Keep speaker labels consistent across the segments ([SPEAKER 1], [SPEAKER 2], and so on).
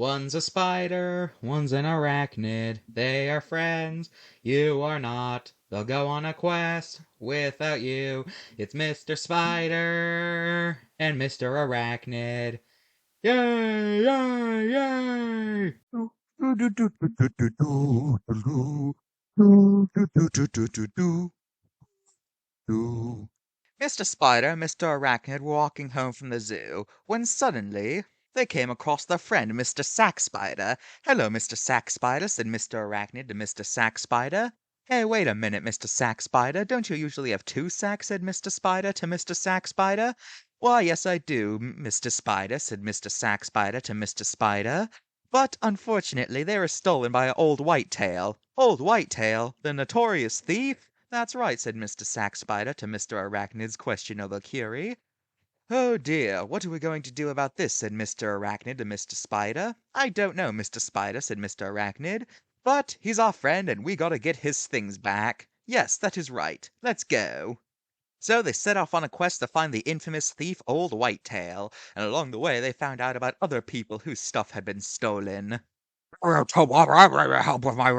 [SPEAKER 1] One's a spider, one's an arachnid. They are friends, you are not. They'll go on a quest without you. It's Mr. Spider and Mr. Arachnid. Yay, yay, yay!
[SPEAKER 2] Mr. Spider and Mr. Arachnid were walking home from the zoo when suddenly they came across their friend Mr. Sack Spider. "Hello, Mr. Sack Spider," said Mr. Arachnid to Mr. Sack Spider. "Hey, wait a minute, Mr. Sack Spider. Don't you usually have two sacks?" said Mr. Spider to Mr. Sack Spider. "Why, yes, I do, Mr. Spider," said Mr. Sack Spider to Mr. Spider. "But unfortunately they were stolen by old Whitetail." "Old Whitetail? The notorious thief?" "That's right," said Mr. Sack Spider to Mr. Arachnid's questionable query. "Oh dear, what are we going to do about this?" said Mr. Arachnid to Mr. Spider. "I don't know, Mr. Spider," said Mr. Arachnid, "but he's our friend and we gotta get his things back. Yes, that is right. Let's go." So they set off on a quest to find the infamous thief Old Whitetail, and along the way they found out about other people whose stuff had been stolen.
[SPEAKER 3] Help with my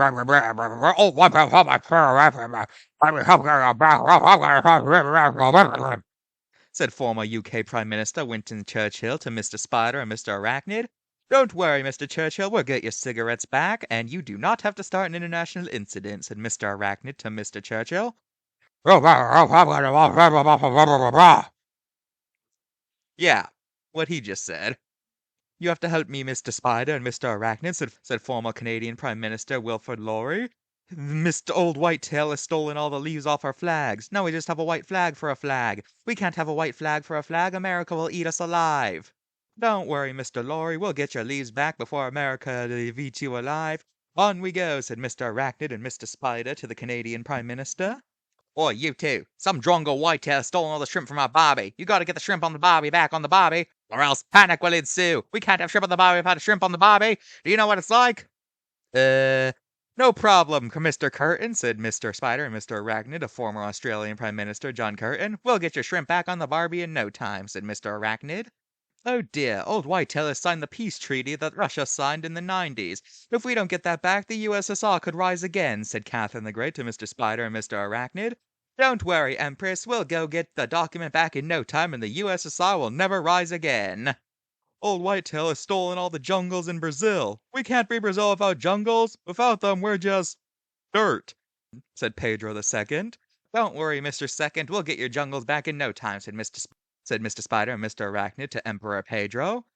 [SPEAKER 2] Said former UK Prime Minister Winston Churchill to Mr. Spider and Mr. Arachnid. "Don't worry, Mr. Churchill, we'll get your cigarettes back, and you do not have to start an international incident," said Mr. Arachnid to Mr. Churchill. Yeah, what he just said. "You have to help me, Mr. Spider and Mr. Arachnid," said former Canadian Prime Minister Wilfrid Laurier. "Mr. Old Whitetail has stolen all the leaves off our flags. Now we just have a white flag for a flag. We can't have a white flag for a flag. America will eat us alive." "Don't worry, Mr. Laurier, we'll get your leaves back before America eats you alive. On we go," said Mr. Arachnid and Mr. Spider to the Canadian Prime Minister. "Oi, you two! Some drongo whitetail has stolen all the shrimp from our barbie. You gotta get the shrimp on the barbie back on the barbie, or else panic will ensue. We can't have shrimp on the barbie without a shrimp on the barbie. Do you know what it's like?" No problem, Mr. Curtin," said Mr. Spider and Mr. Arachnid to former Australian Prime Minister John Curtin. "We'll get your shrimp back on the barbie in no time," said Mr. Arachnid. "Oh dear, Old Whitetail has signed the peace treaty that Russia signed in the 90s. If we don't get that back, the USSR could rise again," said Catherine the Great to Mr. Spider and Mr. Arachnid. "Don't worry, Empress, we'll go get the document back in no time and the USSR will never rise again." "Old Whitetail has stolen all the jungles in Brazil. We can't be Brazil without jungles. Without them, we're just dirt," said Pedro the Second. "Don't worry, Mr. Second, we'll get your jungles back in no time," said Mr. Spider and Mr. Arachnid to Emperor Pedro.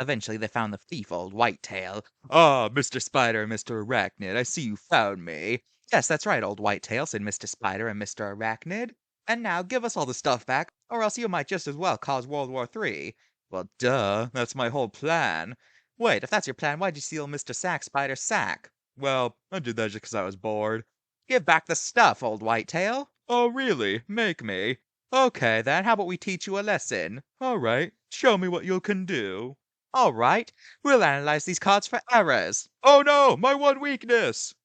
[SPEAKER 2] Eventually they found the thief, Old Whitetail. "Ah, Mr. Spider and Mr. Arachnid, I see you found me." "Yes, that's right, Old Whitetail," said Mr. Spider and Mr. Arachnid. "And now give us all the stuff back, or else you might just as well cause World War III. "Well, duh, that's my whole plan." "Wait, if that's your plan, why'd you steal Mr. Sack Spider's sack?" "Well, I did that just 'cause I was bored." "Give back the stuff, Old Whitetail." "Oh, really? Make me." "Okay, then, how about we teach you a lesson?" "All right, show me what you can do." "All right, we'll analyze these cards for errors." "Oh no, my one weakness!"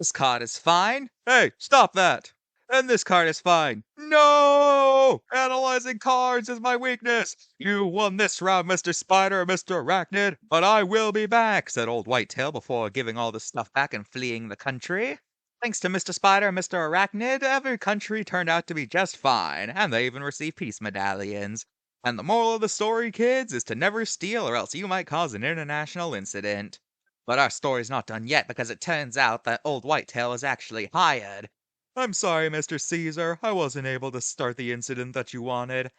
[SPEAKER 2] "This card is fine." "Hey, stop that!" "And this card is fine." "No! Analyzing cards is my weakness. You won this round, Mr. Spider and Mr. Arachnid, but I will be back," said Old Whitetail before giving all the stuff back and fleeing the country. Thanks to Mr. Spider and Mr. Arachnid, every country turned out to be just fine, and they even received peace medallions. And the moral of the story, kids, is to never steal or else you might cause an international incident. But our story's not done yet because it turns out that Old Whitetail was actually hired. "I'm sorry, Mr. Caesar, I wasn't able to start the incident that you wanted."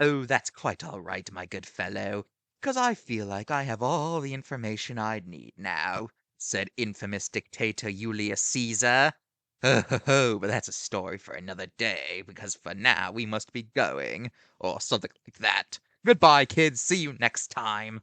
[SPEAKER 2] "Oh, that's quite all right, my good fellow, 'cause I feel like I have all the information I'd need now," said infamous dictator Julius Caesar. "Ho, ho, ho, but that's a story for another day, because for now we must be going," or something like that. "Goodbye, kids, see you next time."